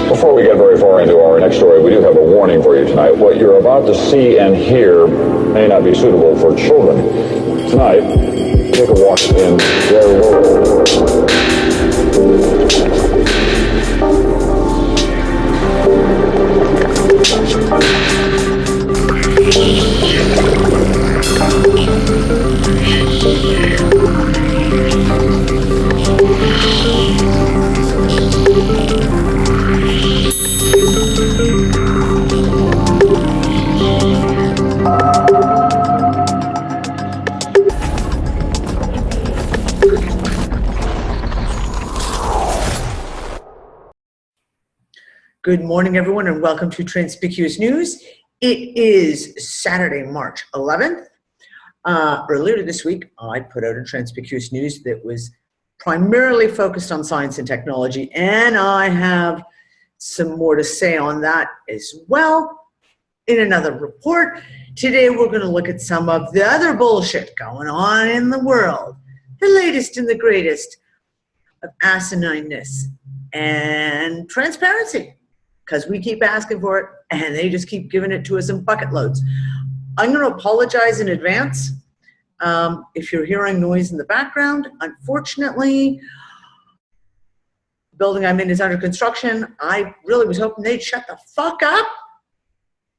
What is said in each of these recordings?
Before we get very far into our next story, we do have a warning for you tonight. What you're about to see and hear may not be suitable for children. Tonight, take a walk in their world. Good morning, everyone, and welcome to Transpicuous News. It is Saturday, March 11th. Earlier this week, I put out a Transpicuous News that was primarily focused on science and technology, and I have some more to say on that as well in another report. Today, we're going to look at some of the other bullshit going on in the world, the latest and the greatest of asinineness and transparency. Because we keep asking for it, and they just keep giving it to us in bucket loads. I'm going to apologize in advance if you're hearing noise in the background. Unfortunately, the building I'm in is under construction. I really was hoping they'd shut the fuck up,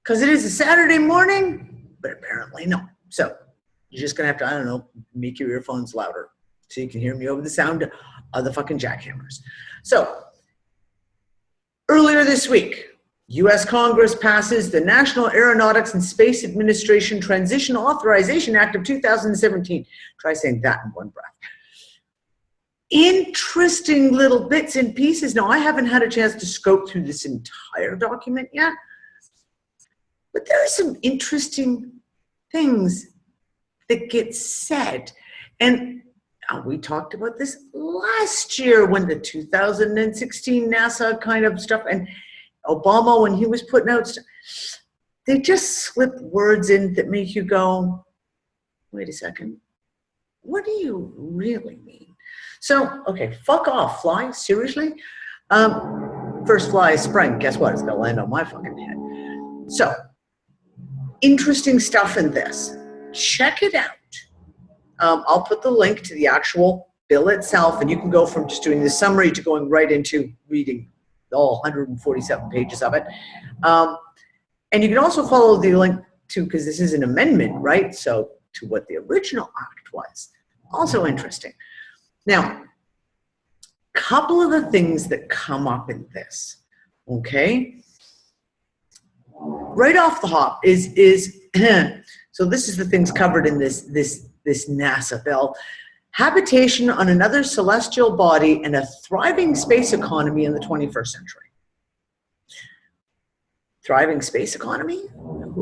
because it is a Saturday morning, but apparently no. So you're just going to have to, I don't know, make your earphones louder so you can hear me over the sound of the fucking jackhammers. So, earlier this week, US Congress passes the National Aeronautics and Space Administration Transition Authorization Act of 2017. Try saying that in one breath. Interesting little bits and pieces. Now, I haven't had a chance to scope through this entire document yet, but there are some interesting things that get said. And we talked about this last year when the 2016 NASA kind of stuff, and Obama when he was putting out stuff, they just slip words in that make you go, wait a second, what do you really mean? So, okay, fuck off, fly, seriously? First fly is spring, guess what? It's gonna land on my fucking head. So, interesting stuff in this. Check it out. I'll put the link to the actual bill itself, and you can go from just doing the summary to going right into reading all 147 pages of it. And you can also follow the link to, because this is an amendment, right? So to what the original act was. Also interesting. Now, a couple of the things that come up in this, okay? Right off the hop is so this is the things covered in this NASA bill. Habitation on another celestial body and a thriving space economy in the 21st century. Thriving space economy?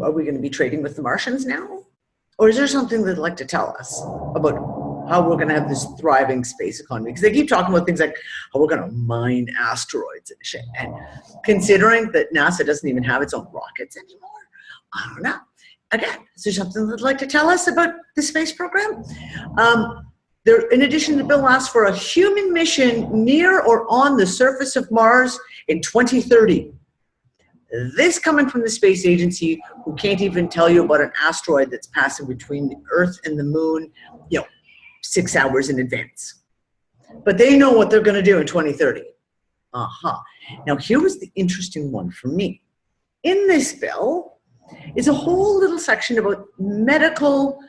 Are we going to be trading with the Martians now? Or is there something they'd like to tell us about how we're going to have this thriving space economy? Because they keep talking about things like how we're going to mine asteroids and shit. And considering that NASA doesn't even have its own rockets anymore, I don't know. Again, is there something they'd like to tell us about the space program? In addition, the bill asks for a human mission near or on the surface of Mars in 2030. This coming from the space agency, who can't even tell you about an asteroid that's passing between the Earth and the Moon, 6 hours in advance. But they know what they're going to do in 2030. Now, here was the interesting one for me. In this bill is a whole little section about medical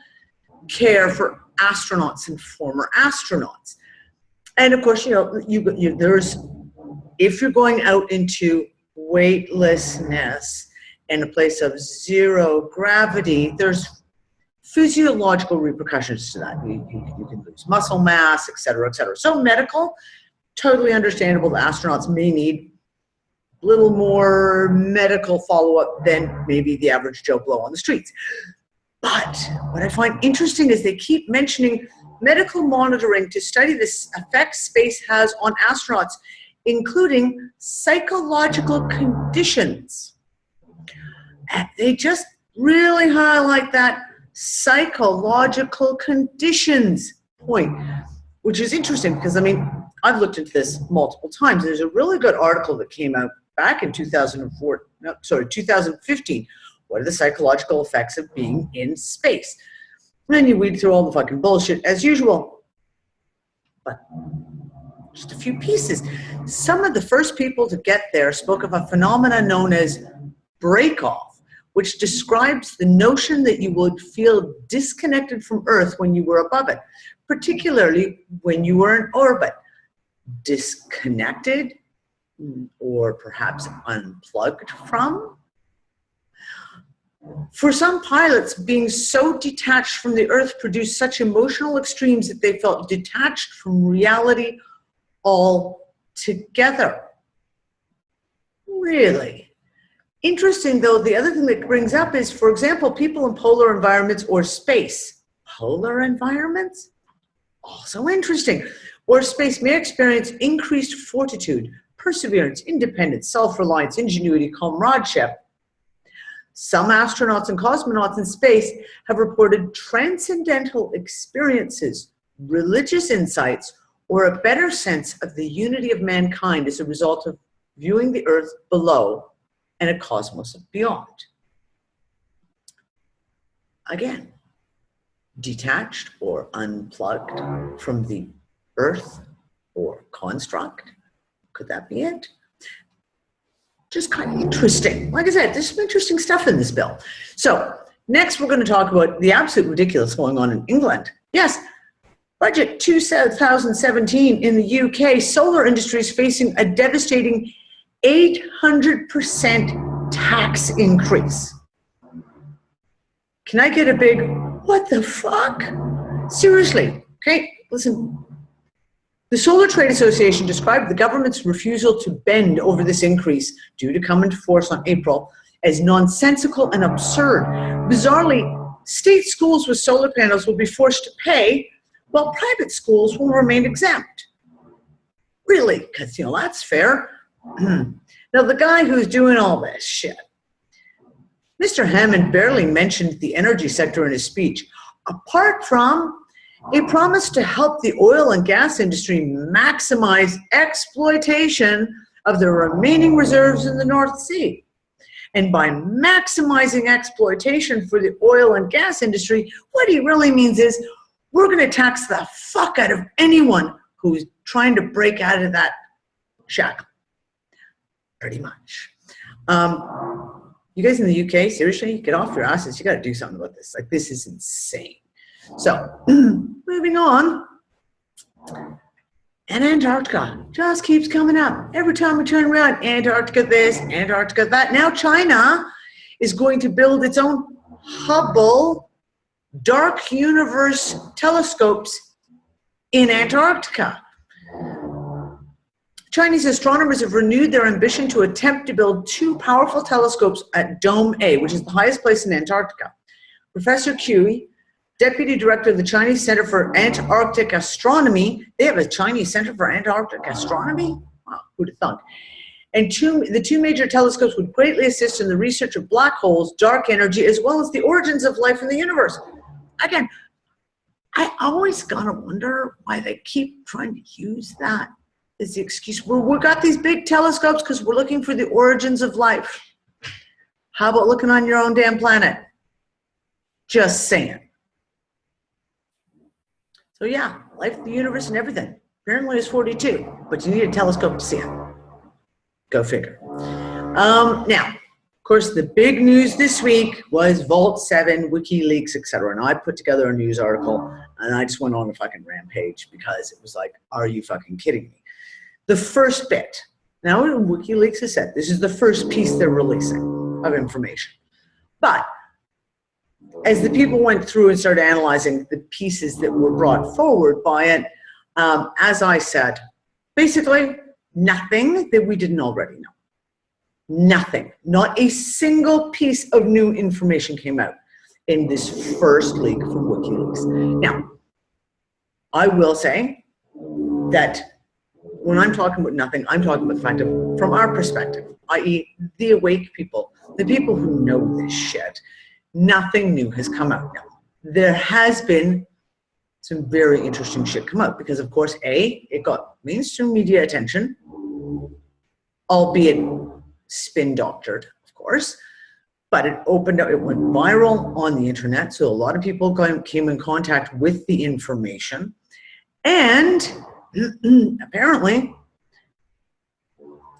care for astronauts and former astronauts. And of course, there's, if you're going out into weightlessness in a place of zero gravity, there's physiological repercussions to that. You can lose muscle mass, et cetera, et cetera. So medical, totally understandable. The astronauts may need a little more medical follow-up than maybe the average Joe Blow on the streets. But what I find interesting is they keep mentioning medical monitoring to study the effects space has on astronauts, including psychological conditions. And they just really highlight that psychological conditions point, which is interesting because, I mean, I've looked into this multiple times. There's a really good article that came out back in 2015. What are the psychological effects of being in space? And then you weed through all the fucking bullshit as usual. But just a few pieces. Some of the first people to get there spoke of a phenomenon known as break-off, which describes the notion that you would feel disconnected from Earth when you were above it, particularly when you were in orbit. Disconnected, or perhaps unplugged from? For some pilots, being so detached from the Earth produced such emotional extremes that they felt detached from reality altogether. Really? Interesting, though, the other thing that brings up is, for example, people in polar environments or space. Polar environments? Also interesting. Or space may experience increased fortitude, perseverance, independence, self-reliance, ingenuity, comradeship. Some astronauts and cosmonauts in space have reported transcendental experiences, religious insights, or a better sense of the unity of mankind as a result of viewing the Earth below and a cosmos beyond. Again, detached or unplugged from the Earth or construct. Could that be it? Just kind of interesting. Like I said, there's some interesting stuff in this bill. So next we're going to talk about the absolute ridiculous going on in England. Yes, budget 2017 in the UK, solar industry is facing a devastating 800% tax increase. Can I get a big, what the fuck? Seriously, okay, listen. The Solar Trade Association described the government's refusal to bend over this increase, due to come into force on April, as nonsensical and absurd. Bizarrely, state schools with solar panels will be forced to pay, while private schools will remain exempt. Really, because, you know, that's fair. Now, the guy who's doing all this shit, Mr. Hammond barely mentioned the energy sector in his speech, apart from a promise to help the oil and gas industry maximize exploitation of the remaining reserves in the North Sea. And by maximizing exploitation for the oil and gas industry, what he really means is we're going to tax the fuck out of anyone who's trying to break out of that shackle. Pretty much. You guys in the UK, seriously, get off your asses. You got to do something about this. Like, this is insane. So, moving on, and Antarctica just keeps coming up. Every time we turn around, Antarctica this, Antarctica that. Now China is going to build its own Hubble dark universe telescopes in Antarctica. Chinese astronomers have renewed their ambition to attempt to build 2 powerful telescopes at Dome A, which is the highest place in Antarctica. Professor Cui, Deputy Director of the Chinese Center for Antarctic Astronomy. They have a Chinese Center for Antarctic Astronomy? Wow, who'd have thunk? And the 2 major telescopes would greatly assist in the research of black holes, dark energy, as well as the origins of life in the universe. Again, I always gotta wonder why they keep trying to use that as the excuse. We've got these big telescopes because we're looking for the origins of life. How about looking on your own damn planet? Just saying. So yeah, life, the universe, and everything. Apparently it's 42, but you need a telescope to see it. Go figure. Now, of course, the big news this week was Vault 7, WikiLeaks, etc. And I put together a news article, and I just went on a fucking rampage because it was like, are you fucking kidding me? The first bit. Now, WikiLeaks has said this is the first piece they're releasing of information. But as the people went through and started analyzing the pieces that were brought forward by it, as I said, basically nothing that we didn't already know. Nothing. Not a single piece of new information came out in this first leak from WikiLeaks. Now, I will say that when I'm talking about nothing, I'm talking about the fact of, from our perspective, i.e. the awake people, the people who know this shit, nothing new has come out now. There has been some very interesting shit come out because, of course, A, it got mainstream media attention, albeit spin doctored, of course, but it opened up, it went viral on the internet. So a lot of people came in contact with the information. And apparently,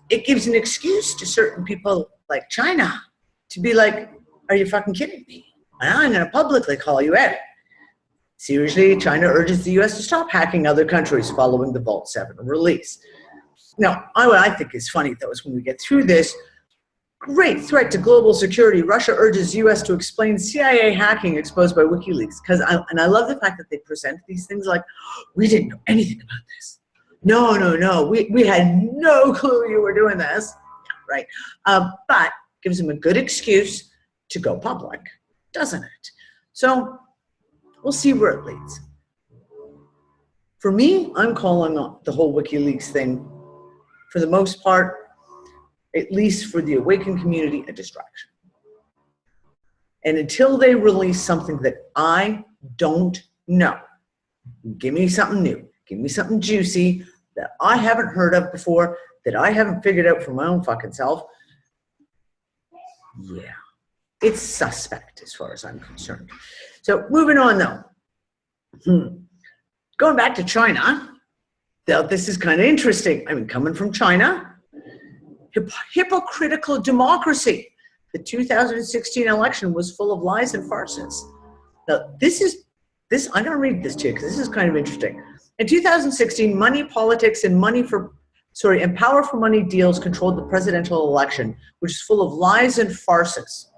it gives an excuse to certain people like China to be like, are you fucking kidding me? I'm going to publicly call you out. Seriously, China urges the US to stop hacking other countries following the Vault 7 release. Now, what I think is funny, though, is when we get through this, great threat to global security. Russia urges US to explain CIA hacking exposed by WikiLeaks. And I love the fact that they present these things like, we didn't know anything about this. No, we had no clue you were doing this, right? But gives them a good excuse to go public, doesn't it? So we'll see where it leads. For me, I'm calling the whole WikiLeaks thing, for the most part, at least for the awakened community, a distraction. And until they release something that I don't know, give me something new, give me something juicy that I haven't heard of before, that I haven't figured out for my own fucking self. Yeah, it's suspect as far as I'm concerned. So moving on though. Going back to China, now this is kind of interesting. I mean, coming from China, hypocritical democracy. The 2016 election was full of lies and farces. Now, I'm going to read this to you because this is kind of interesting. In 2016, money, politics, and power for money deals controlled the presidential election, which is full of lies and farces.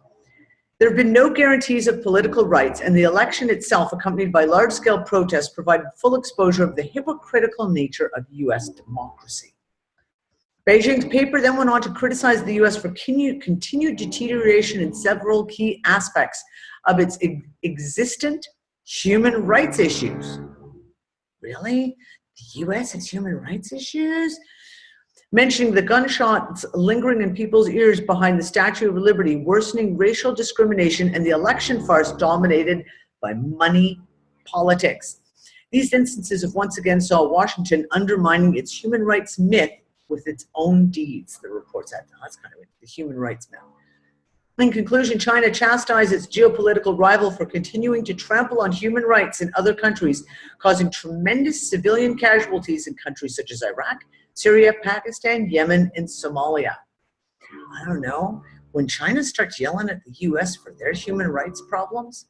There have been no guarantees of political rights, and the election itself, accompanied by large-scale protests, provided full exposure of the hypocritical nature of U.S. democracy. Beijing's paper then went on to criticize the U.S. for continued deterioration in several key aspects of its existent human rights issues. Really? The U.S. has human rights issues? Mentioning the gunshots lingering in people's ears behind the Statue of Liberty, worsening racial discrimination, and the election farce dominated by money politics. These instances have once again saw Washington undermining its human rights myth with its own deeds, the report said. That's kind of the human rights myth. In conclusion, China chastised its geopolitical rival for continuing to trample on human rights in other countries, causing tremendous civilian casualties in countries such as Iraq, Syria, Pakistan, Yemen, and Somalia. I don't know. When China starts yelling at the U.S. for their human rights problems,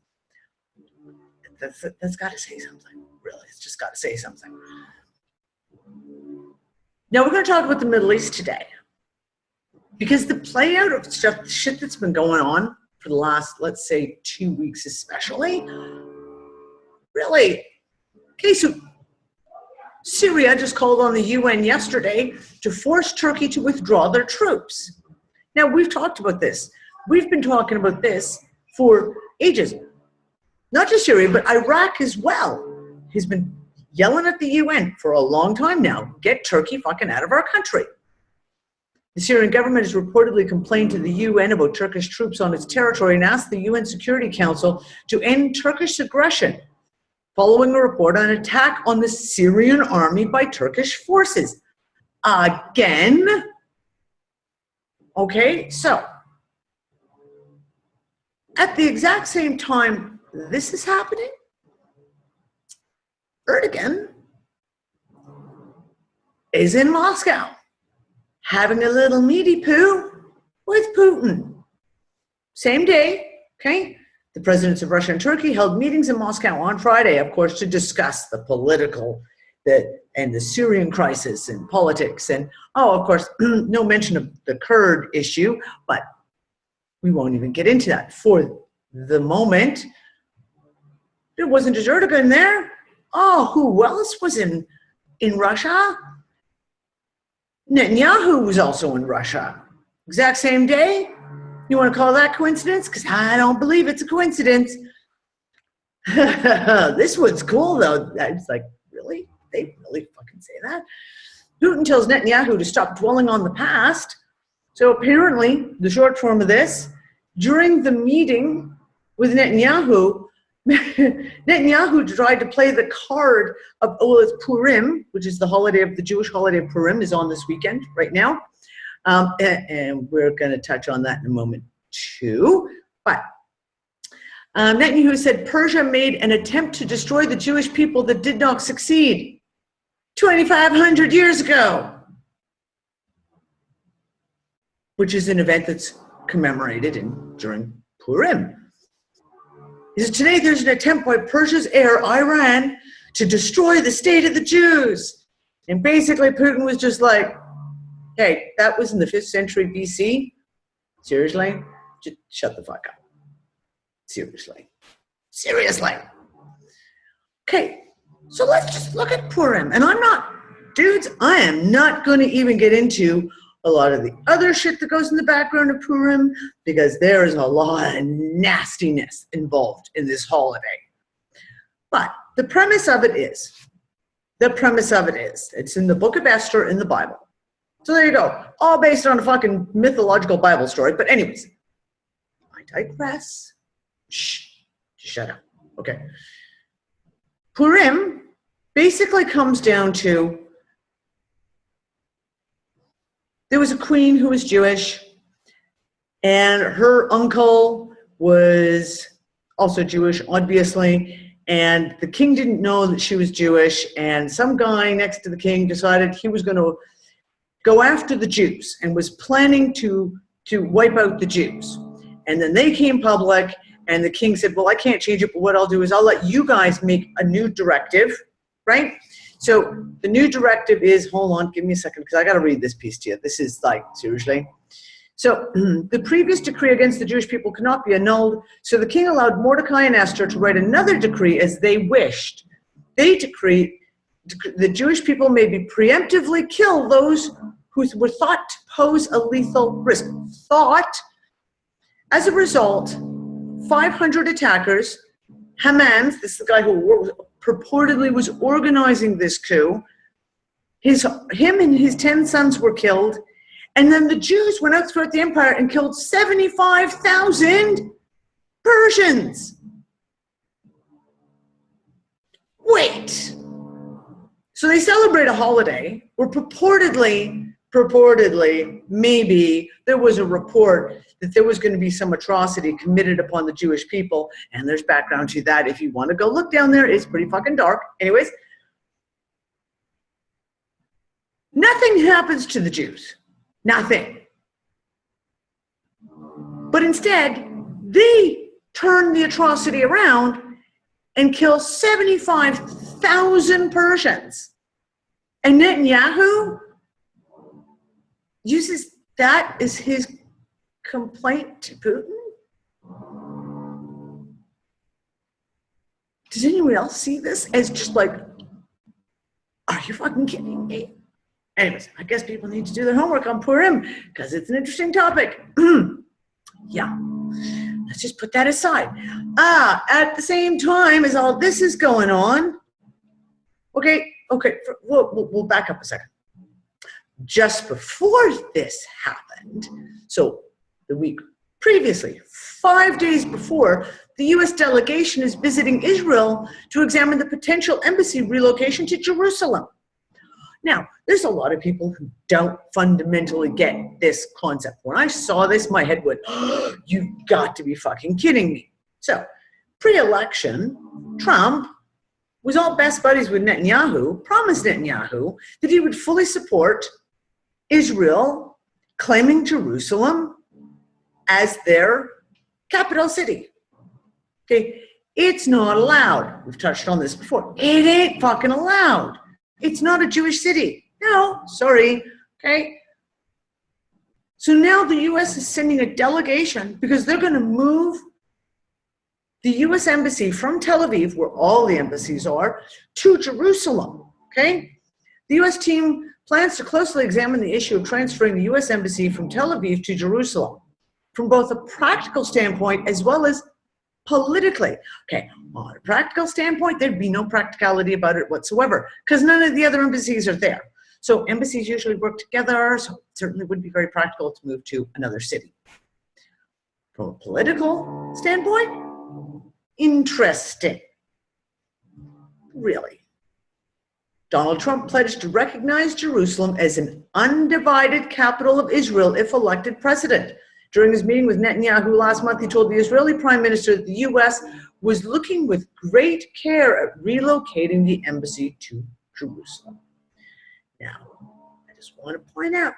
that's got to say something. Really, it's just got to say something. Now, we're going to talk about the Middle East today, because the play out of shit that's been going on for the last, let's say, 2 weeks especially, really, okay, so Syria just called on the UN yesterday to force Turkey to withdraw their troops. Now, we've talked about this. We've been talking about this for ages. Not just Syria, but Iraq as well has been yelling at the UN for a long time now. Get Turkey fucking out of our country. The Syrian government has reportedly complained to the UN about Turkish troops on its territory and asked the UN Security Council to end Turkish aggression, following a report on an attack on the Syrian army by Turkish forces. Again? Okay, so at the exact same time this is happening, Erdogan is in Moscow having a little meaty poo with Putin. Same day, okay? The presidents of Russia and Turkey held meetings in Moscow on Friday, of course, to discuss the political and the Syrian crisis and politics. And, of course, no mention of the Kurd issue, but we won't even get into that for the moment. There wasn't just Erdogan there. Oh, who else was in Russia? Netanyahu was also in Russia. Exact same day. You want to call that coincidence? Because I don't believe it's a coincidence. This one's cool, though. It's like, really? They really fucking say that? Putin tells Netanyahu to stop dwelling on the past. So apparently, the short form of this, during the meeting with Netanyahu, Netanyahu tried to play the card of, it's Purim, which is the Jewish holiday of Purim, is on this weekend right now. And we're going to touch on that in a moment too. But Netanyahu said Persia made an attempt to destroy the Jewish people that did not succeed 2,500 years ago, which is an event that's commemorated during Purim. He said, today there's an attempt by Persia's heir, Iran, to destroy the state of the Jews. And basically Putin was just like, hey, that was in the 5th century BC? Seriously? Just shut the fuck up. Seriously. Seriously. Okay, so let's just look at Purim. And I am not going to even get into a lot of the other shit that goes in the background of Purim, because there is a lot of nastiness involved in this holiday. But the premise of it is, it's in the book of Esther in the Bible. So there you go, all based on a fucking mythological Bible story. But anyways, I digress. Shh, shut up. Okay. Purim basically comes down to, there was a queen who was Jewish, and her uncle was also Jewish, obviously, and the king didn't know that she was Jewish, and some guy next to the king decided he was going to go after the Jews and was planning to wipe out the Jews. And then they came public, and the king said, well, I can't change it, but what I'll do is I'll let you guys make a new directive, right? So the new directive is, hold on, give me a second, because I got to read this piece to you. This is like, seriously. So the previous decree against the Jewish people cannot be annulled. So the king allowed Mordecai and Esther to write another decree as they wished. They decreed the Jewish people may be preemptively kill those who were thought to pose a lethal risk. As a result, 500 attackers, Haman, this is the guy who purportedly was organizing this coup, him and his 10 sons were killed, and then the Jews went out throughout the empire and killed 75,000 Persians. Wait. So they celebrate a holiday where purportedly, maybe there was a report that there was going to be some atrocity committed upon the Jewish people, and there's background to that. If you want to go look down there, it's pretty fucking dark. Anyways, nothing happens to the Jews. Nothing. But instead, they turn the atrocity around and kill 75,000 Persians. And Netanyahu uses that as his complaint to Putin? Does anyone else see this as just like, are you fucking kidding me? Anyways, I guess people need to do their homework on Purim because it's an interesting topic. Yeah, let's just put that aside. At the same time as all this is going on, okay, we'll back up a second. Just before this happened, so the week previously, 5 days before, the US delegation is visiting Israel to examine the potential embassy relocation to Jerusalem. Now, there's a lot of people who don't fundamentally get this concept. When I saw this, my head went, oh, you've got to be fucking kidding me. So, pre-election, Trump was all best buddies with Netanyahu, promised Netanyahu that he would fully support Israel claiming Jerusalem as their capital city. Okay, it's not allowed. We've touched on this before. It ain't fucking allowed. It's not a Jewish city. No, sorry, okay? So now the US is sending a delegation because they're gonna move the US embassy from Tel Aviv, where all the embassies are, to Jerusalem, okay? The US team plans to closely examine the issue of transferring the US embassy from Tel Aviv to Jerusalem from both a practical standpoint as well as politically. Okay, on a practical standpoint, there'd be no practicality about it whatsoever because none of the other embassies are there. So embassies usually work together, so it certainly would be very practical to move to another city. From a political standpoint, interesting. Really. Donald Trump pledged to recognize Jerusalem as an undivided capital of Israel if elected president. During his meeting with Netanyahu last month, he told the Israeli prime minister that the U.S. was looking with great care at relocating the embassy to Jerusalem. Now, I just want to point out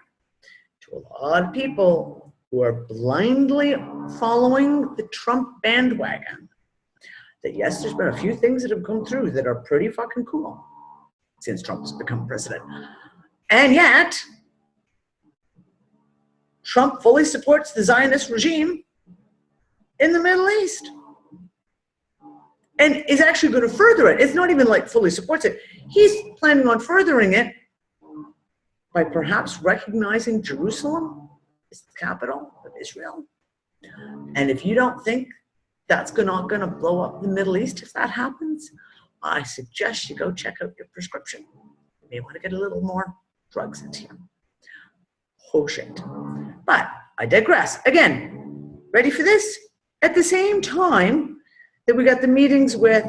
to a lot of people who are blindly following the Trump bandwagon that yes, there's been a few things that have come through that are pretty fucking cool since Trump has become president. And yet, Trump fully supports the Zionist regime in the Middle East and is actually going to further it. It's not even like fully supports it. He's planning on furthering it by perhaps recognizing Jerusalem as the capital of Israel. And if you don't think that's not going to blow up the Middle East if that happens, I suggest you go check out your prescription. You may want to get a little more drugs into you. Oh shit. But I digress. Again, ready for this? At the same time that we got the meetings with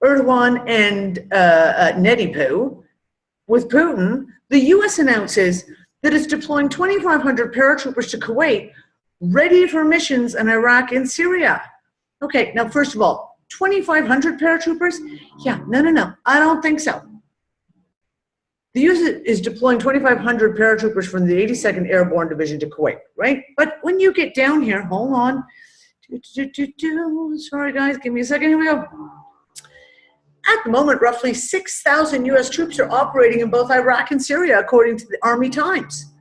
Erdogan and Nedipo with Putin, the U.S. announces that it's deploying 2,500 paratroopers to Kuwait, ready for missions in Iraq and Syria. Okay, now first of all, 2,500 paratroopers? Yeah, no, I don't think so. The U.S. is deploying 2,500 paratroopers from the 82nd Airborne Division to Kuwait, right? But when you get down here, hold on. Sorry, guys, give me a second. Here we go. At the moment, roughly 6,000 U.S. troops are operating in both Iraq and Syria, according to the Army Times,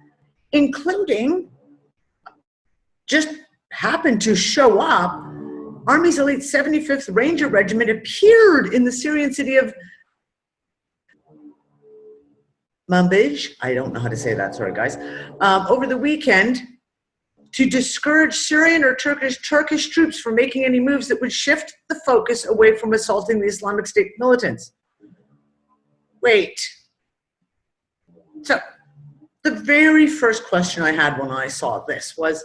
including, just happened to show up, Army's elite 75th Ranger Regiment appeared in the Syrian city of Manbij, I don't know how to say that, sorry guys, over the weekend to discourage Syrian or Turkish troops from making any moves that would shift the focus away from assaulting the Islamic State militants. Wait. So, the very first question I had when I saw this was,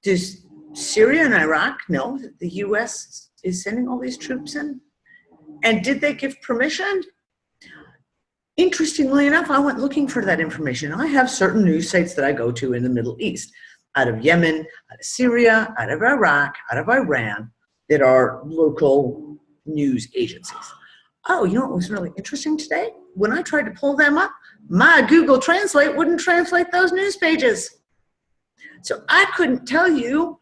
does Syria and Iraq know that the U.S. is sending all these troops in? And did they give permission? Interestingly enough, I went looking for that information. I have certain news sites that I go to in the Middle East, out of Yemen, out of Syria, out of Iraq, out of Iran, that are local news agencies. Oh, you know what was really interesting today? When I tried to pull them up, my Google Translate wouldn't translate those news pages. So I couldn't tell you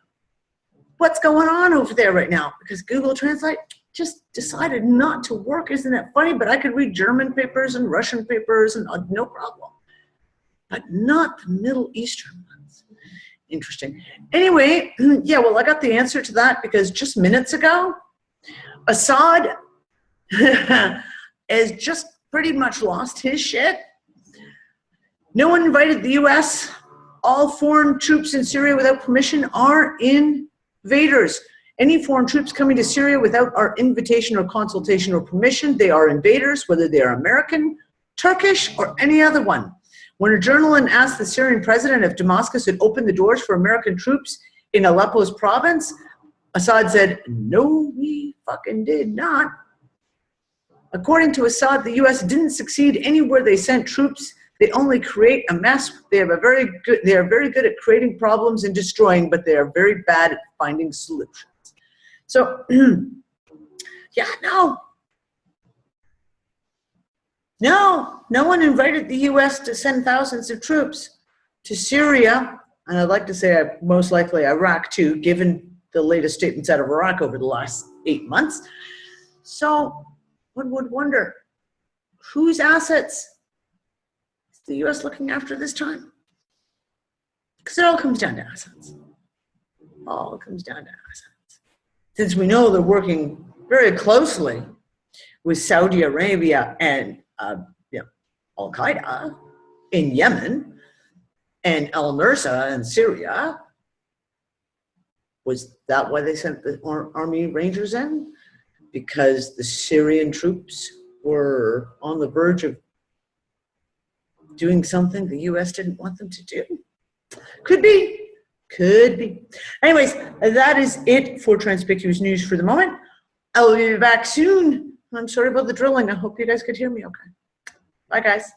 what's going on over there right now because Google Translate just decided not to work. Isn't that funny? But I could read German papers and Russian papers and no problem. But not the Middle Eastern ones. Interesting. Anyway, yeah, well, I got the answer to that because just minutes ago, Assad has just pretty much lost his shit. No one invited the U.S. All foreign troops in Syria without permission are invaders. Any foreign troops coming to Syria without our invitation or consultation or permission, they are invaders, whether they are American, Turkish, or any other one. When a journalist asked the Syrian president if Damascus had opened the doors for American troops in Aleppo's province, Assad said, no, we fucking did not. According to Assad, the U.S. didn't succeed anywhere they sent troops. They only create a mess. They are very good at creating problems and destroying, but they are very bad at finding solutions. So, yeah, no one invited the U.S. to send thousands of troops to Syria, and I'd like to say most likely Iraq too, given the latest statements out of Iraq over the last 8 months. So one would wonder, whose assets is the U.S. looking after this time? Because it all comes down to assets. All comes down to assets. Since we know they're working very closely with Saudi Arabia and Al-Qaeda in Yemen and al-Nusra in Syria, was that why they sent the Army Rangers in? Because the Syrian troops were on the verge of doing something the U.S. didn't want them to do? Could be. Could be. Anyways, that is it for Transpicuous News for the moment. I will be back soon I'm sorry about the drilling. I hope you guys could hear me okay. Bye, guys.